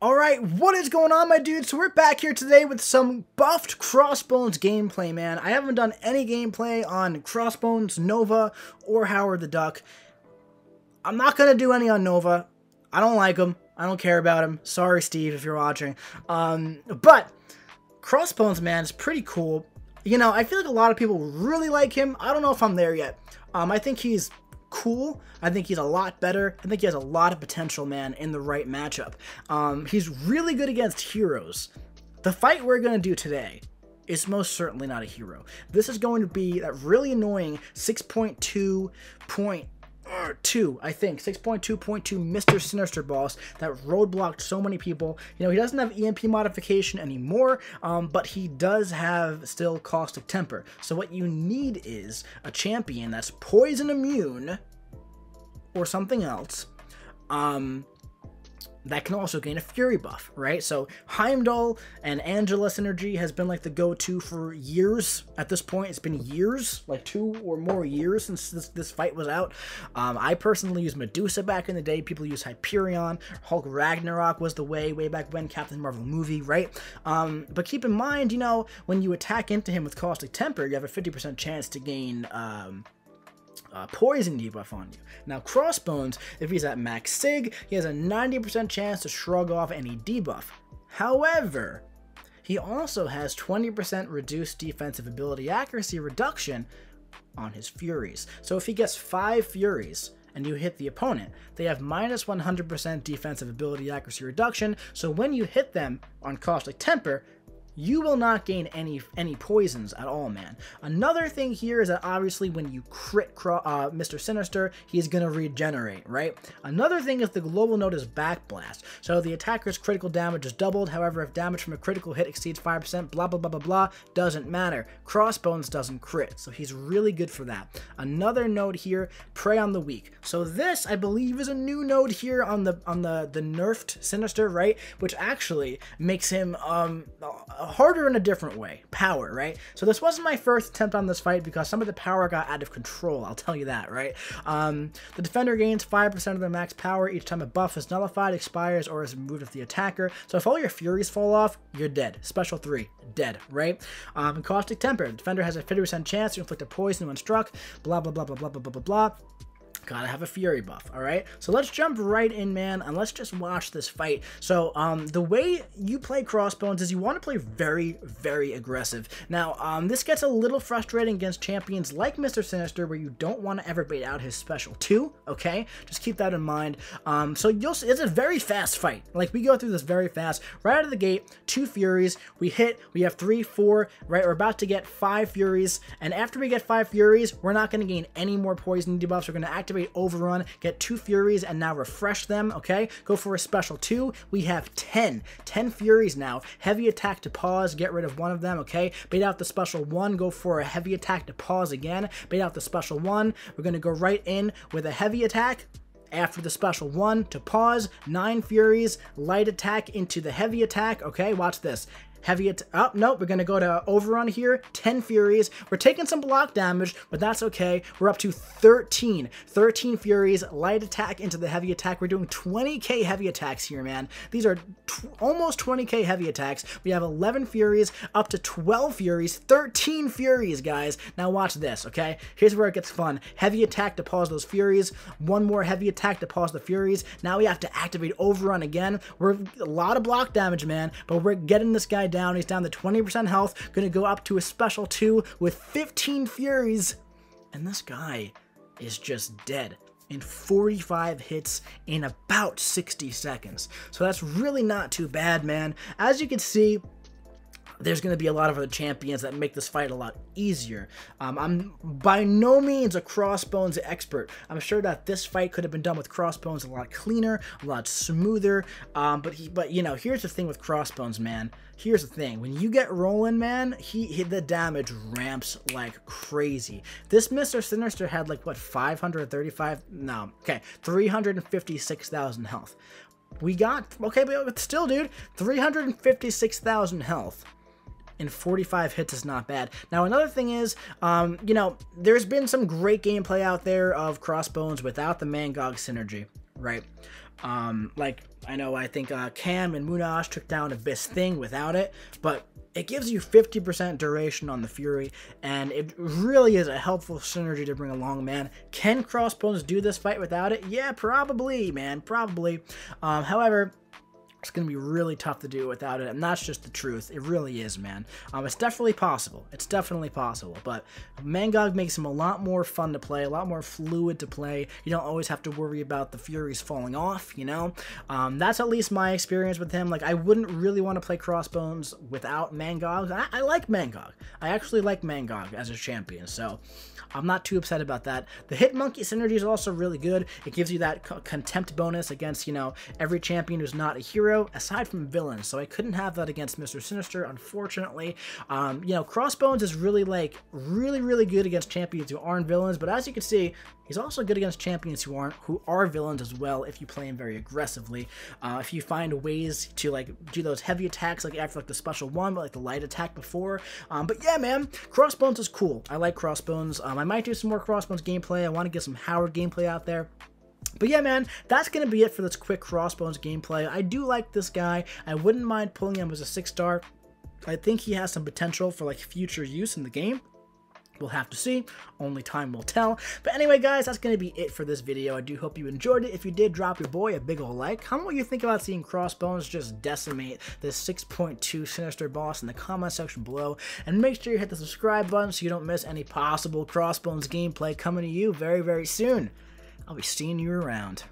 Alright, what is going on, my dudes? So we're back here today with some buffed Crossbones gameplay, man. I haven't done any gameplay on Crossbones, Nova, or Howard the Duck. I'm not going to do any on Nova. I don't like him. I don't care about him. Sorry, Steve, if you're watching. But Crossbones, man, is pretty cool. You know, I feel like a lot of people really like him. I don't know if I'm there yet. I think he's cool. I think he's a lot better. I think he has a lot of potential, man, in the right matchup. He's really good against heroes. The fight we're going to do today is most certainly not a hero. This is going to be that really annoying 6.2, I think, 6.2.2 Mister Sinister boss that roadblocked so many people. You know, he doesn't have EMP modification anymore, but he does have still Caustic Temper. So what you need is a champion that's poison immune or something else, that can also gain a Fury buff, right? So Heimdall and Angela synergy has been like the go-to for years. At this point, it's been years, like 2 or more years since this fight was out. I personally used Medusa back in the day. People use Hyperion. Hulk Ragnarok was the way back when, Captain Marvel movie, right? But keep in mind, you know, when you attack into him with Caustic Temper, you have a 50% chance to gain poison debuff on you. Now Crossbones, if he's at max sig, he has a 90% chance to shrug off any debuff. However, he also has 20% reduced defensive ability accuracy reduction on his Furies. So if he gets 5 Furies and you hit the opponent, they have minus 100% defensive ability accuracy reduction, so when you hit them on Caustic Temper, you will not gain any poisons at all, man. Another thing here is that obviously when you crit Mister Sinister, he's going to regenerate, right? Another thing is the global node is Backblast. So the attacker's critical damage is doubled. However, if damage from a critical hit exceeds 5%, blah, blah, blah, blah, blah, doesn't matter. Crossbones doesn't crit, so he's really good for that. Another node here, Prey on the Weak. So this, I believe, is a new node here on the nerfed Sinister, right? Which actually makes him harder in a different way. Power, right? So this wasn't my first attempt on this fight because some of the power got out of control, I'll tell you that, right? The defender gains 5% of their max power each time a buff is nullified, expires, or is removed of the attacker. So if all your Furies fall off, you're dead. Special 3, dead, right? Caustic Temper, the defender has a 50% chance to inflict a poison when struck, blah, blah, blah, blah, blah, blah, blah, blah, blah. Gotta have a Fury buff, alright? So let's jump right in, man, and let's just watch this fight. So, the way you play Crossbones is you want to play very, very aggressive. Now, this gets a little frustrating against champions like Mister Sinister, where you don't want to ever bait out his special 2, okay? Just keep that in mind. So you'll see, it's a very fast fight. Like, we go through this very fast. Right out of the gate, 2 Furies, we have 3, 4, right? We're about to get 5 Furies, and after we get 5 Furies, we're not going to gain any more poison debuffs. We're going to activate Overrun, get 2 Furies, and now refresh them, okay? Go for a special 2. We have 10 Furies now. Heavy attack to pause, get rid of one of them, okay? Bait out the special 1, go for a heavy attack to pause again. Bait out the special 1. We're going to go right in with a heavy attack. After the special 1 to pause, 9 Furies, light attack into the heavy attack, okay? Watch this. Oh, nope, we're going to go to Overrun here, 10 Furies. We're taking some block damage, but that's okay. We're up to 13 Furies, light attack into the heavy attack. We're doing 20k heavy attacks here, man. These are almost 20k heavy attacks. We have 11 Furies, up to 12 Furies, 13 Furies, guys. Now watch this, okay? Here's where it gets fun. Heavy attack to pause those Furies. One more heavy attack to pause the Furies. Now we have to activate Overrun again. We're a lot of block damage, man, but we're getting this guy down. He's down to 20% health. Gonna go up to a special 2 with 15 Furies. And this guy is just dead in 45 hits in about 60 seconds. So that's really not too bad, man. As you can see, there's going to be a lot of other champions that make this fight a lot easier. I'm by no means a Crossbones expert. I'm sure that this fight could have been done with Crossbones a lot cleaner, a lot smoother. But you know, here's the thing with Crossbones, man. Here's the thing. When you get rolling, man, the damage ramps like crazy. This Mister Sinister had like, what, 356,000 health. We got, okay, but still, dude, 356,000 health in 45 hits is not bad. Now, another thing is, you know, there's been some great gameplay out there of Crossbones without the MCOC synergy, right? Like, I think Cam and Munash took down Abyss Thing without it, but it gives you 50% duration on the Fury, and it really is a helpful synergy to bring along, man. Can Crossbones do this fight without it? Yeah, probably, man, probably. However, it's going to be really tough to do without it, and that's just the truth. It really is, man. It's definitely possible. It's definitely possible, but MCOC makes him a lot more fun to play, a lot more fluid to play. You don't always have to worry about the Furies falling off, you know? That's at least my experience with him. Like, I wouldn't really want to play Crossbones without MCOC. I like MCOC. I actually like MCOC as a champion, so I'm not too upset about that. The Hit Monkey synergy is also really good. It gives you that contempt bonus against, every champion who's not a hero, aside from villains. So I couldn't have that against Mister Sinister, unfortunately. Crossbones is really good against champions who aren't villains, but as you can see, he's also good against champions who are villains as well if you play him very aggressively. If you find ways to do those heavy attacks after the special one, but the light attack before. But yeah, man, Crossbones is cool. I like Crossbones. I might do some more Crossbones gameplay. I want to get some Howard gameplay out there. But yeah, man, that's going to be it for this quick Crossbones gameplay. I do like this guy. I wouldn't mind pulling him as a 6-star. I think he has some potential for future use in the game. We'll have to see. Only time will tell. But anyway, guys, that's going to be it for this video. I do hope you enjoyed it. If you did, drop your boy a big ol' like. Comment what you think about seeing Crossbones just decimate this 6.2 Sinister boss in the comment section below. And make sure you hit the subscribe button so you don't miss any possible Crossbones gameplay coming to you very, very soon. I'll be seeing you around.